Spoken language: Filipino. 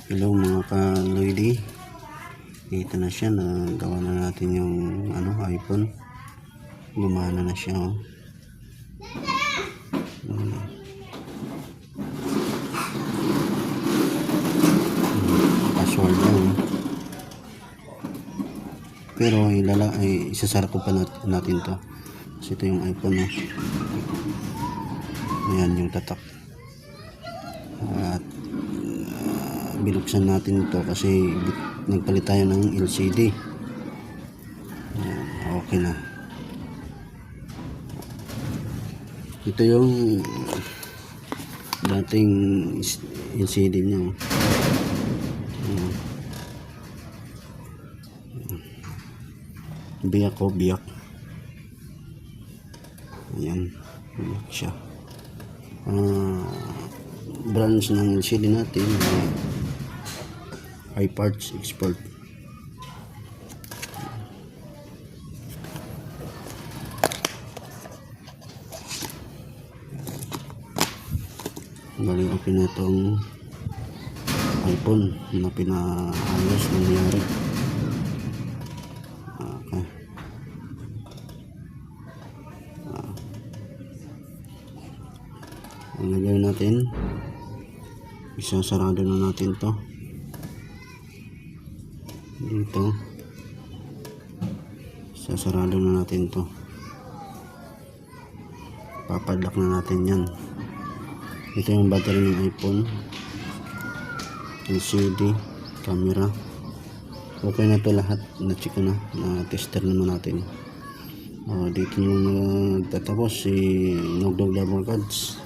Hello mga ka-lady, ito na siya, nagawa na natin yung iPhone, gumana na siya. Password lang, pero isasara ko pa natin to kasi ito yung iPhone, ayan yung tatak, at binuksan natin ito kasi nagpalit tayo ng LCD. Okay na. Ito yung dating LCD niya. Biyak ko, biyak. Ayan, biyak siya. Brands ng LCD natin, iParts Expert. Bali okay na itong iPhone na pinaayos nangyari. Okay. Ang gagawin natin, isasarado na natin to dito, isasarado na natin to, papadlock na natin yan. Ito yung battery ng iPhone, LCD, camera, okay na to lahat, na-check ko na, na-tester naman natin. Dito nung nagtatapos si Nogdog Double Cards.